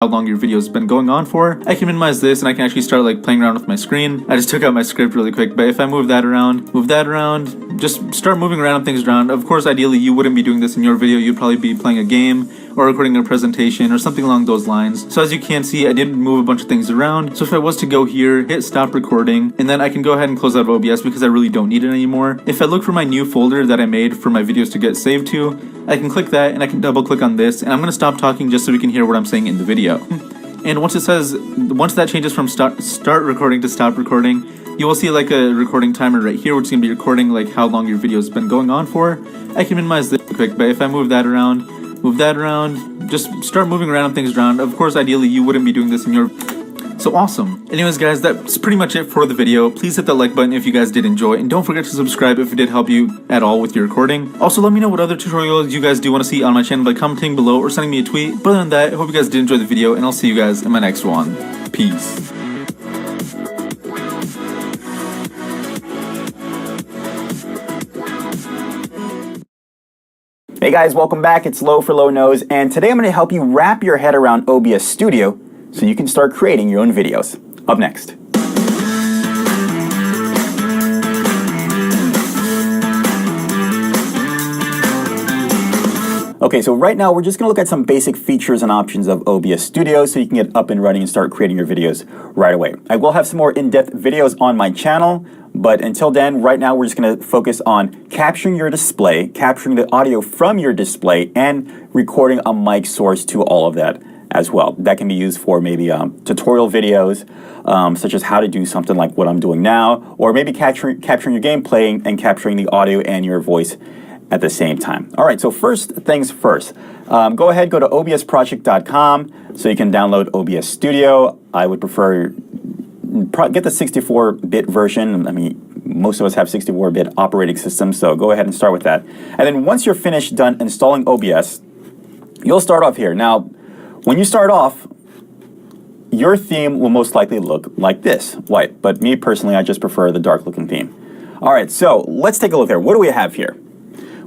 how long your video's been going on for. I can minimize this and I can actually start like playing around with my screen. I just took out my script really quick, but if I move that around, just start moving random things around. Of course, ideally you wouldn't be doing this in your video. You'd probably be playing a game or recording a presentation or something along those lines. So as you can see, I did move a bunch of things around. So if I was to go here, hit stop recording, and then I can go ahead and close out of OBS because I really don't need it anymore. If I look for my new folder that I made for my videos to get saved to, I can click that and I can double click on this, and I'm going to stop talking just so we can hear what I'm saying in the video. And once that changes from start recording to stop recording, you will see like a recording timer right here, which is going to be recording like how long your video has been going on for. I can minimize this quick, but if I move that around, just start moving random things around. Of course, ideally you wouldn't be doing this in your... So awesome. Anyways, guys, that's pretty much it for the video. Please hit that like button if you guys did enjoy, and don't forget to subscribe if it did help you at all with your recording. Also, let me know what other tutorials you guys do want to see on my channel by commenting below or sending me a tweet. But other than that, I hope you guys did enjoy the video, and I'll see you guys in my next one. Peace. Hey guys, welcome back. It's Low for Low Nose, and today I'm going to help you wrap your head around OBS Studio so you can start creating your own videos. Up next. Okay, so right now we're just going to look at some basic features and options of OBS Studio so you can get up and running and start creating your videos right away. I will have some more in-depth videos on my channel, but until then, right now we're just going to focus on capturing your display, capturing the audio from your display, and recording a mic source to all of that as well. That can be used for maybe tutorial videos, such as how to do something like what I'm doing now, or maybe capturing your gameplay and capturing the audio and your voice at the same time. All right, so first things first. Go ahead, go to obsproject.com so you can download OBS Studio. I would prefer get the 64-bit version. I mean, most of us have 64-bit operating systems, so go ahead and start with that. And then once you're finished done installing OBS, you'll start off here. Now, when you start off, your theme will most likely look like this, white. But me personally, I just prefer the dark looking theme. All right, so let's take a look here. What do we have here?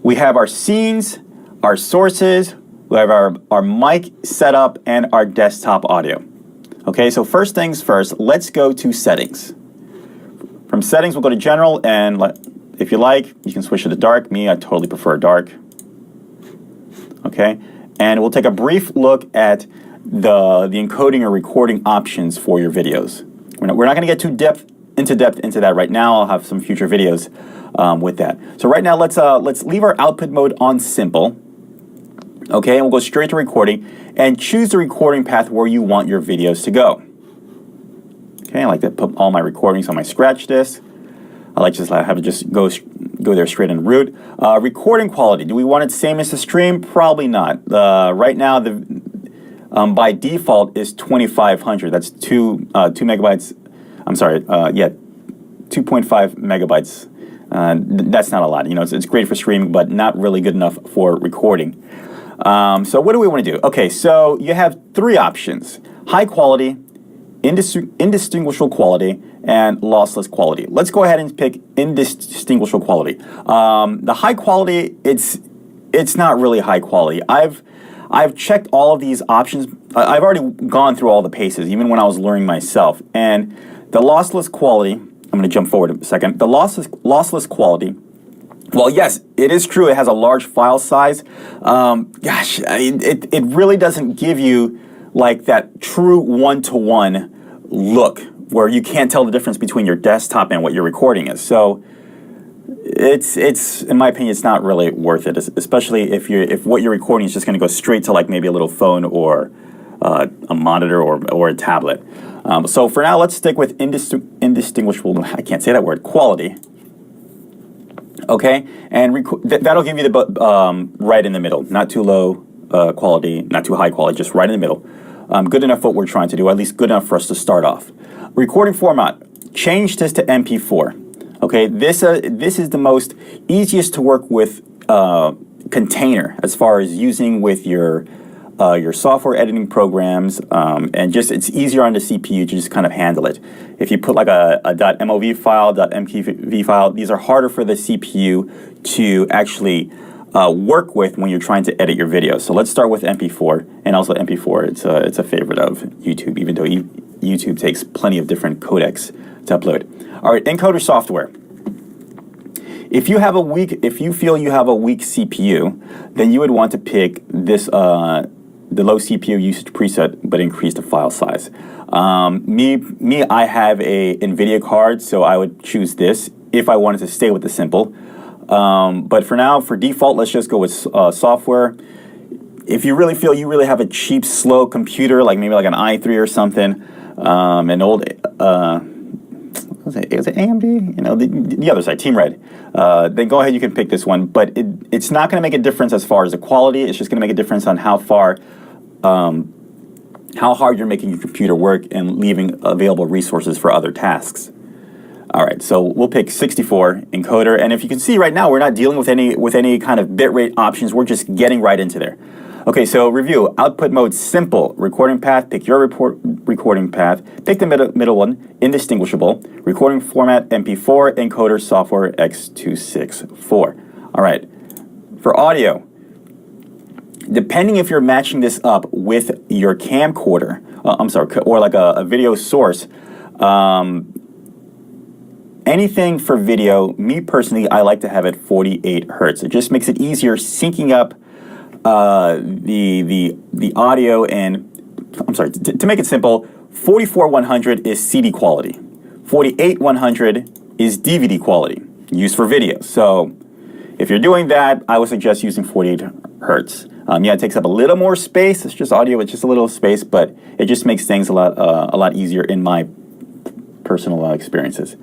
We have our scenes, our sources, we have our mic setup, and our desktop audio. Okay, so first things first, let's go to settings. From settings, we'll go to general, and if you like, you can switch it to dark. Me, I totally prefer dark. Okay, and we'll take a brief look at the encoding or recording options for your videos. We're not going to get too into depth into that right now. I'll have some future videos with that. So right now, let's leave our output mode on simple. Okay, and we'll go straight to recording and choose the recording path where you want your videos to go. Okay, I like to put all my recordings on my scratch disk. I like to just have it just go there straight in root. Recording quality, do we want it same as the stream? Probably not. Right now, by default is 2500. That's 2 megabytes. I'm sorry, 2.5 megabytes. That's not a lot. You know, it's great for streaming, but not really good enough for recording. So what do we want to do? Okay, so you have three options: high quality, indistinguishable quality, and lossless quality. Let's go ahead and pick indistinguishable quality. The high quality, it's not really high quality. I've checked all of these options. I've already gone through all the paces, even when I was learning myself. And the lossless quality, I'm going to jump forward a second. The lossless quality, well, yes, it is true. It has a large file size. It really doesn't give you like that true one-to-one look where you can't tell the difference between your desktop and what your recording is. So it's in my opinion, it's not really worth it, especially if what you're recording is just going to go straight to like maybe a little phone or a monitor or a tablet. So for now, let's stick with indistinguishable. I can't say that word. Quality. Okay, and that'll give you the right in the middle, not too low quality, not too high quality, just right in the middle. Good enough for what we're trying to do, at least good enough for us to start off. Recording format, change this to MP4. Okay, this is the most easiest to work with container as far as using with your software editing programs, and just it's easier on the CPU to just kind of handle it. If you put like a .mov file, .mkv file, these are harder for the CPU to actually work with when you're trying to edit your video. So let's start with MP4, and also MP4. It's a favorite of YouTube, even though YouTube takes plenty of different codecs to upload. All right, encoder software. If you feel you have a weak CPU, then you would want to pick this the low CPU usage preset, but increase the file size. I have a NVIDIA card, so I would choose this if I wanted to stay with the simple. But for now, for default, let's just go with software. If you really feel you really have a cheap, slow computer, like maybe like an i3 or something, an old, was it AMD? You know, the other side, Team Red. Then go ahead, you can pick this one. But it's not going to make a difference as far as the quality. It's just going to make a difference on how hard you're making your computer work and leaving available resources for other tasks. All right, so we'll pick 64 encoder, and if you can see right now, we're not dealing with any kind of bitrate options. We're just getting right into there. Okay, so review. Output mode simple. Recording path. Pick your recording path. Pick the middle one. Indistinguishable. Recording format MP4. Encoder software X264. All right. For audio, depending if you're matching this up with your camcorder, or like a video source. Anything for video, me personally, I like to have it 48 hertz. It just makes it easier syncing up the audio, and to make it simple, 44-100 is CD quality, 48-100 is DVD quality used for video. So if you're doing that, I would suggest using 48 hertz. Yeah, it takes up a little more space. It's just audio, it's just a little space, but it just makes things a lot easier in my personal experiences.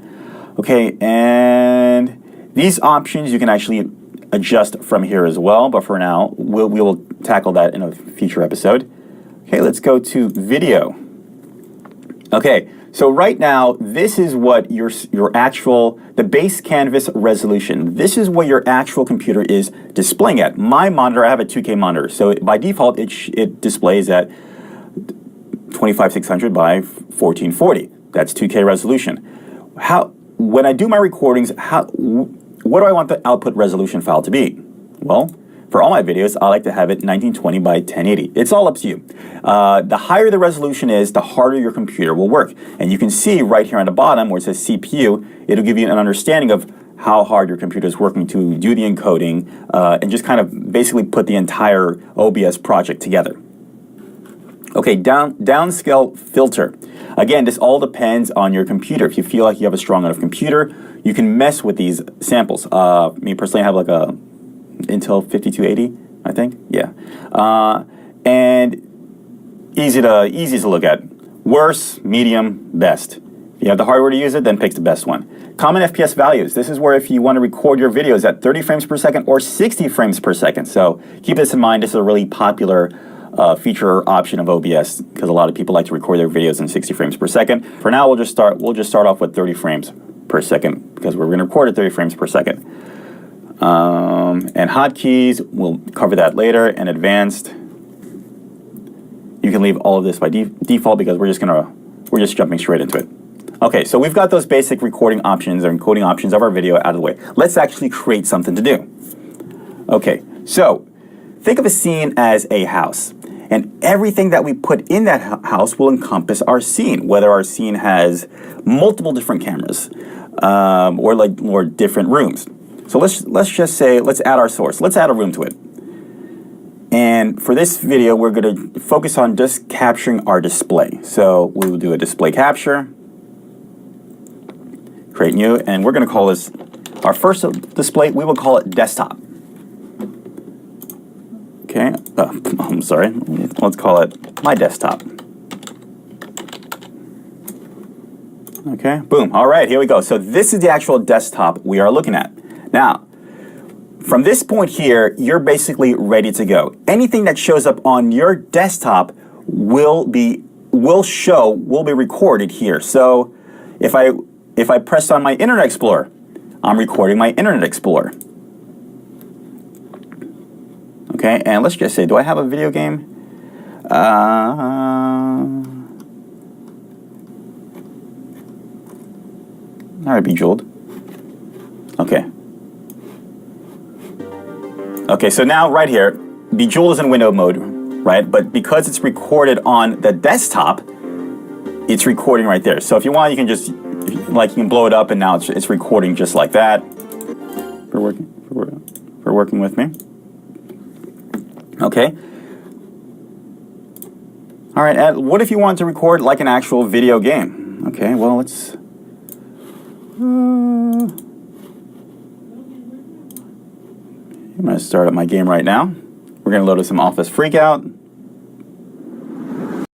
Okay, and these options you can actually adjust from here as well, but for now, we will tackle that in a future episode. Okay, let's go to video. Okay, so right now, this is what the base canvas resolution. This is what your actual computer is displaying at. My monitor, I have a 2K monitor, so by default, it displays at 25600 by 1440. That's 2K resolution. When I do my recordings, what do I want the output resolution file to be? Well, for all my videos, I like to have it 1920 by 1080. It's all up to you. The higher the resolution is, the harder your computer will work. And you can see right here on the bottom where it says CPU, it'll give you an understanding of how hard your computer is working to do the encoding and just kind of basically put the entire OBS project together. Okay, downscale filter. Again, this all depends on your computer. If you feel like you have a strong enough computer, you can mess with these samples. Me personally, I have like a Intel 5280, I think. Yeah, and easy to look at. Worst, medium, best. If you have the hardware to use it, then pick the best one. Common FPS values. This is where if you want to record your videos at 30 frames per second or 60 frames per second. So keep this in mind. This is a really popular feature or option of OBS because a lot of people like to record their videos in 60 frames per second. For now, we'll just start off with 30 frames per second because we're going to record at 30 frames per second. And hotkeys, we'll cover that later. And advanced, you can leave all of this by default because we're just jumping straight into it. Okay, so we've got those basic recording options or encoding options of our video out of the way. Let's actually create something to do. Okay, so think of a scene as a house, and everything that we put in that house will encompass our scene, whether our scene has multiple different cameras or different rooms. So let's just say, let's add our source. Let's add a room to it. And for this video, we're going to focus on just capturing our display. So we will do a display capture, create new, and we're going to call this our first display. We will call it desktop. Okay, I'm sorry. Let's call it my desktop. Okay, boom. All right, here we go. So this is the actual desktop we are looking at. Now, from this point here, you're basically ready to go. Anything that shows up on your desktop will be recorded here. So if I press on my Internet Explorer, I'm recording my Internet Explorer. Okay, and let's just say, do I have a video game? All right, Bejeweled. Okay. Okay, so now right here, Bejeweled is in window mode, right? But because it's recorded on the desktop, it's recording right there. So if you want, you can just, like, you can blow it up and now it's recording just like that. For working with me. Okay. All right, Ed, what if you want to record like an actual video game? Okay, well, let's... I'm going to start up my game right now. We're going to load up some Office Freakout.